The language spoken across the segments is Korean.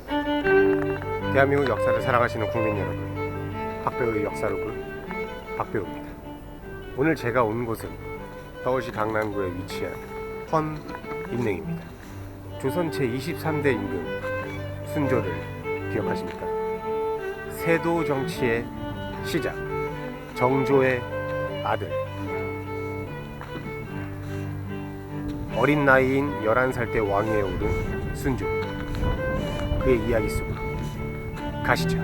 대한민국 역사를 사랑하시는 국민 여러분, 박배우의 역사로그 박배우입니다. 오늘 제가 온 곳은 서울시 강남구에 위치한 헌인릉입니다. 조선 제23대 임금 순조를 기억하십니까? 세도 정치의 시작, 정조의 아들, 어린 나이인 11살 때 왕위에 오른 순조, 그의 이야기 속으로 가시죠.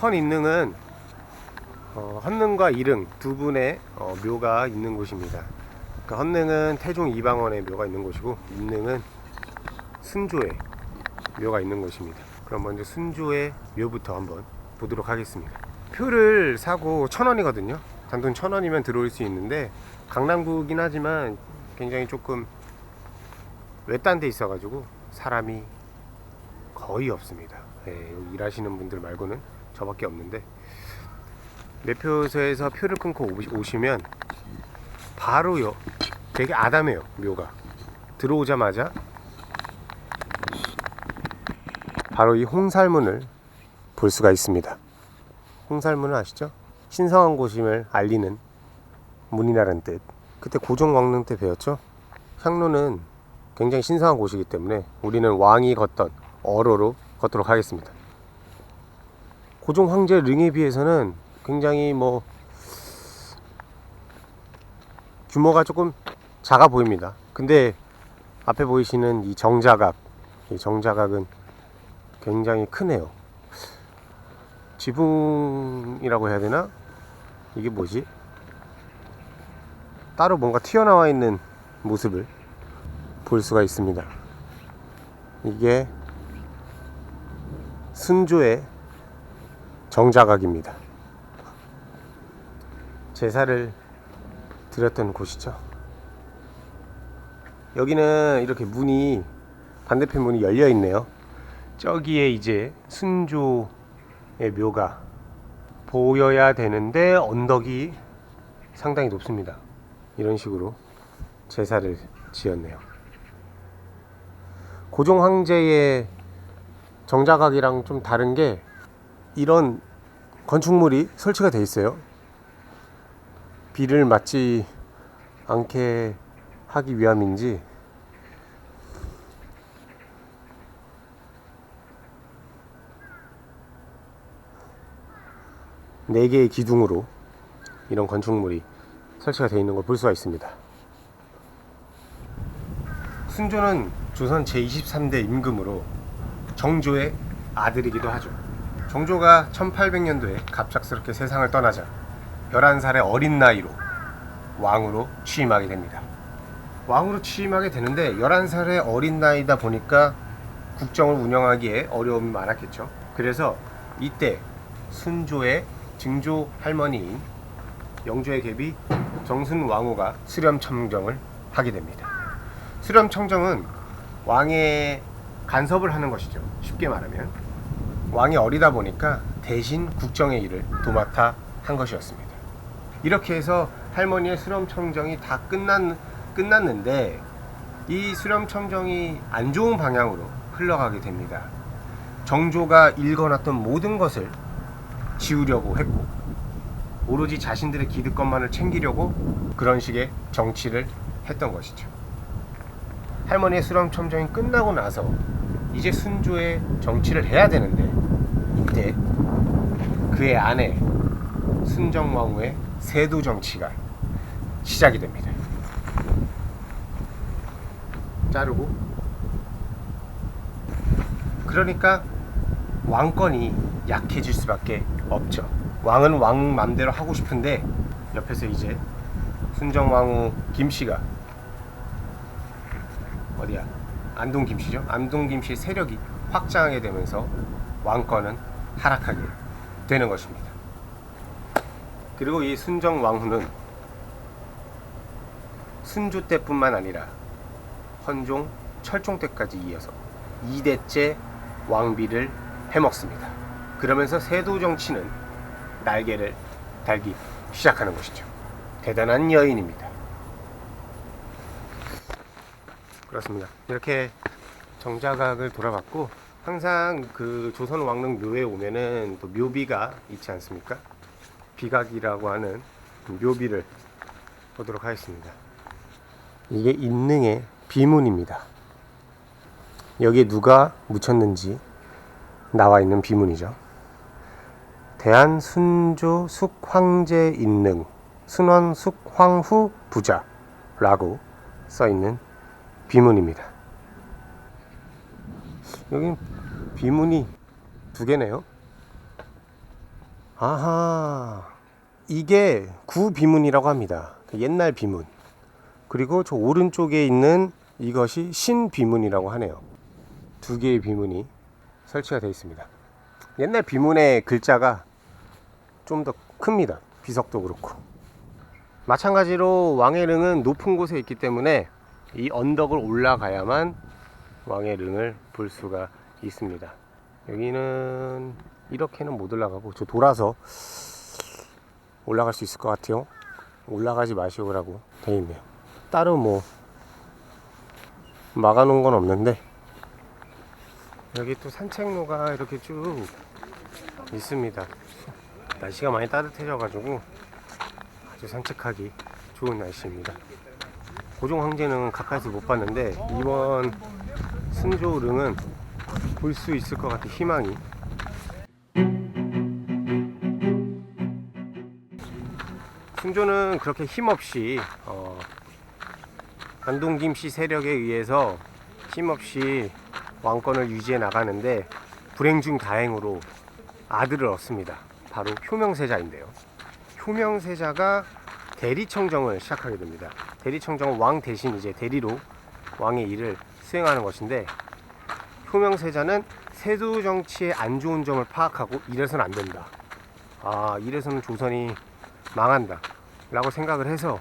헌인릉은 헌릉과 이릉 두 분의 묘가 있는 곳입니다. 그러니까 헌릉은 태종 이방원의 묘가 있는 곳이고, 인릉은 순조의 묘가 있는 곳입니다. 그럼 먼저 순조의 묘부터 한번 보도록 하겠습니다. 표를 사고 1,000원이거든요. 단돈 1,000원이면 들어올 수 있는데, 강남구긴 하지만 굉장히 조금 외딴 데 있어가지고 사람이 거의 없습니다. 여기 일하시는 분들 말고는 저밖에 없는데, 매표소에서 표를 끊고 오시면 바로요, 되게 아담해요. 묘가 들어오자마자 바로 이 홍살문을 볼 수가 있습니다. 홍살문은 아시죠? 신성한 곳임을 알리는 문이라는 뜻. 그때 고종왕릉 때 배웠죠? 향로는 굉장히 신성한 곳이기 때문에 우리는 왕이 걷던 어로로 걷도록 하겠습니다. 고종 황제 릉에 비해서는 굉장히 규모가 조금 작아 보입니다. 근데 앞에 보이시는 이 정자각, 이 정자각은 굉장히 크네요. 지붕이라고 해야 되나? 이게 뭐지? 따로 뭔가 튀어나와 있는 모습을 볼 수가 있습니다. 이게 순조의 정자각입니다. 제사를 드렸던 곳이죠. 여기는 이렇게 문이, 반대편 문이 열려 있네요. 저기에 이제 순조의 묘가 보여야 되는데 언덕이 상당히 높습니다. 이런 식으로 제사를 지었네요. 고종 황제의 정자각이랑 좀 다른 게 이런 건축물이 설치가 돼 있어요. 비를 맞지 않게 하기 위함인지 네 개의 기둥으로 이런 건축물이 설치가 되어 있는 걸 볼 수가 있습니다. 순조는 조선 제23대 임금으로 정조의 아들이기도 하죠. 정조가 1800년도에 갑작스럽게 세상을 떠나자 11살의 어린 나이로 왕으로 취임하게 됩니다. 왕으로 취임하게 되는데 11살의 어린 나이다 보니까 국정을 운영하기에 어려움이 많았겠죠. 그래서 이때 순조의 증조 할머니인 영조의 계비 정순왕후가 수렴청정을 하게 됩니다. 수렴청정은 왕의 간섭을 하는 것이죠. 쉽게 말하면 왕이 어리다 보니까 대신 국정의 일을 도맡아 한 것이었습니다. 이렇게 해서 할머니의 수렴청정이 다 끝났는데, 이 수렴청정이 안 좋은 방향으로 흘러가게 됩니다. 정조가 일궈놨던 모든 것을 지우려고 했고, 오로지 자신들의 기득권만을 챙기려고 그런 식의 정치를 했던 것이죠. 할머니의 수렴청정이 끝나고 나서 이제 순조의 정치를 해야 되는데, 이때 그의 아내 순정왕후의 세도 정치가 시작이 됩니다. 자르고, 그러니까 왕권이 약해질 수밖에 없죠. 왕은 왕 맘대로 하고 싶은데, 옆에서 이제 순정왕후 김씨가, 어디야? 안동 김씨죠. 안동 김씨의 세력이 확장하게 되면서 왕권은 하락하게 되는 것입니다. 그리고 이 순정왕후는 순조 때뿐만 아니라 헌종, 철종 때까지 이어서 2대째 왕비를 해먹습니다. 그러면서 세도 정치는 날개를 달기 시작하는 것이죠. 대단한 여인입니다. 그렇습니다. 이렇게 정자각을 돌아봤고, 항상 그 조선 왕릉 묘에 오면은 또 묘비가 있지 않습니까? 비각이라고 하는 묘비를 보도록 하겠습니다. 이게 인능의 비문입니다. 여기에 누가 묻혔는지 나와 있는 비문이죠. 대한 순조 숙황제 인능 순원 숙황후 부자라고 써있는 비문입니다. 여기 비문이 두 개네요. 아하, 이게 구비문이라고 합니다. 옛날 비문. 그리고 저 오른쪽에 있는 이것이 신비문이라고 하네요. 두 개의 비문이 설치가 되어 있습니다. 옛날 비문의 글자가 좀 더 큽니다. 비석도 그렇고. 마찬가지로 왕해릉은 높은 곳에 있기 때문에 이 언덕을 올라가야만 왕해릉을 볼 수가 있습니다. 여기는 이렇게는 못 올라가고 저 돌아서 올라갈 수 있을 것 같아요. 올라가지 마시오라고 되어 있네요. 따로 뭐 막아놓은 건 없는데, 여기 또 산책로가 이렇게 쭉 있습니다. 날씨가 많이 따뜻해져가지고 아주 산책하기 좋은 날씨입니다. 고종 황제는 가까이서 못 봤는데 이번 순조릉은 볼 수 있을 것 같아, 희망이. 순조는 그렇게 힘없이 안동 김씨 세력에 의해서 힘없이 왕권을 유지해 나가는데, 불행 중 다행으로 아들을 얻습니다. 바로 효명세자인데요. 효명세자가 대리청정을 시작하게 됩니다. 대리청정은 왕 대신 이제 대리로 왕의 일을 수행하는 것인데, 효명세자는 세조 정치의 안 좋은 점을 파악하고 이래서는 안 된다. 이래서는 조선이 망한다 라고 생각을 해서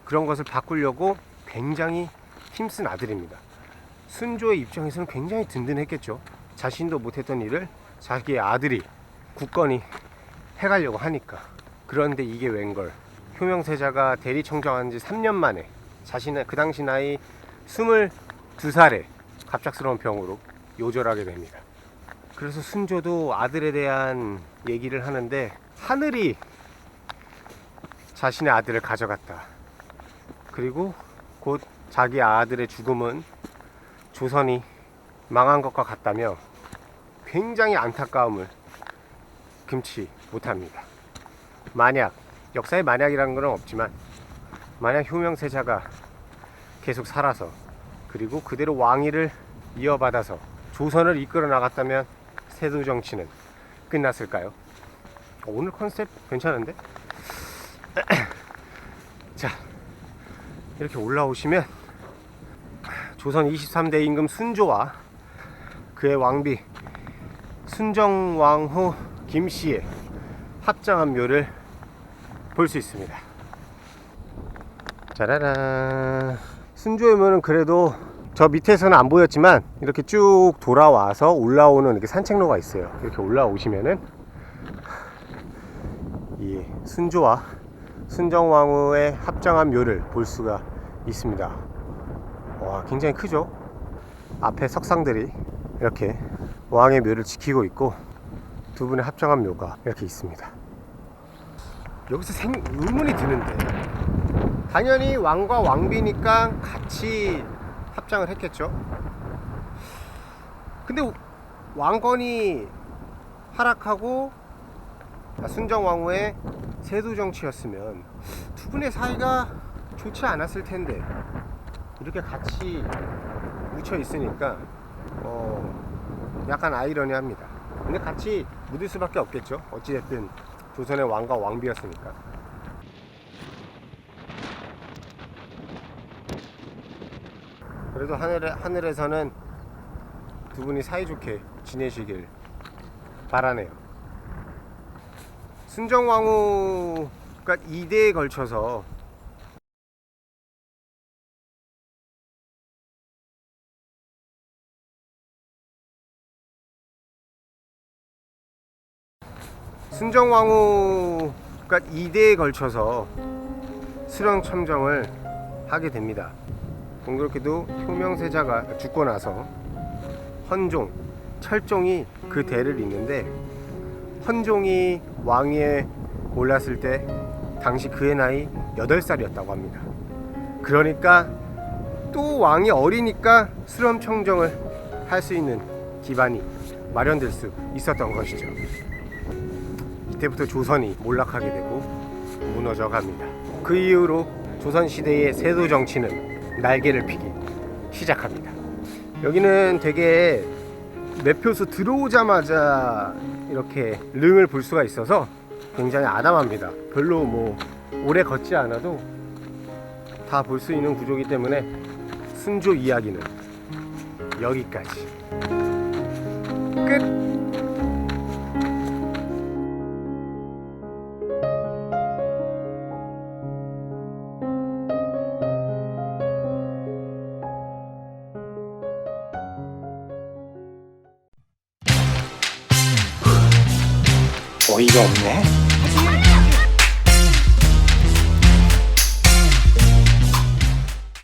그런 것을 바꾸려고 굉장히 힘쓴 아들입니다. 순조의 입장에서는 굉장히 든든했겠죠. 자신도 못했던 일을 자기의 아들이 굳건히 해가려고 하니까. 그런데 이게 웬걸, 효명세자가 대리청정한 지 3년 만에 자신의 그 당시 나이 22살에 갑작스러운 병으로 요절하게 됩니다. 그래서 순조도 아들에 대한 얘기를 하는데, 하늘이 자신의 아들을 가져갔다. 그리고 곧 자기 아들의 죽음은 조선이 망한 것과 같다며 굉장히 안타까움을 금치 못합니다. 만약, 역사에 만약이라는 건 없지만, 만약 효명세자가 계속 살아서 그리고 그대로 왕위를 이어받아서 조선을 이끌어 나갔다면 세조 정치는 끝났을까요? 오늘 컨셉 괜찮은데? 자, 이렇게 올라오시면 조선 23대 임금 순조와 그의 왕비 순정왕후 김씨의 합장한 묘를 볼 수 있습니다. 짜라란. 순조의 묘는 그래도 저 밑에서는 안 보였지만 이렇게 쭉 돌아와서 올라오는 이렇게 산책로가 있어요. 이렇게 올라오시면은 이 순조와 순정왕후의 합장한 묘를 볼 수가 있습니다. 와, 굉장히 크죠? 앞에 석상들이 이렇게 왕의 묘를 지키고 있고, 두 분의 합장한 묘가 이렇게 있습니다. 여기서 의문이 드는데, 당연히 왕과 왕비니까 같이 합장을 했겠죠. 근데 왕건이 하락하고 순정왕후의 세조 정치였으면 두 분의 사이가 좋지 않았을 텐데, 이렇게 같이 묻혀 있으니까 약간 아이러니합니다. 근데 같이 묻을 수밖에 없겠죠. 어찌됐든 조선의 왕과 왕비였으니까. 그래도 하늘에서는 두 분이 사이좋게 지내시길 바라네요. 순정왕후가 2대에 걸쳐서 수령 참정을 하게 됩니다. 공교롭게도 효명세자가 죽고 나서 헌종, 철종이 그 대를 잇는데, 헌종이 왕위에 올랐을 때 당시 그의 나이 8살이었다고 합니다. 그러니까 또 왕이 어리니까 수렴청정을 할 수 있는 기반이 마련될 수 있었던 것이죠. 이때부터 조선이 몰락하게 되고 무너져 갑니다. 그 이후로 조선시대의 세도 정치는 날개를 피기 시작합니다. 여기는 되게 매표소 들어오자마자 이렇게 릉을 볼 수가 있어서 굉장히 아담합니다. 별로 뭐 오래 걷지 않아도 다 볼 수 있는 구조이기 때문에 순조 이야기는 여기까지. 끝. 어이가 없네.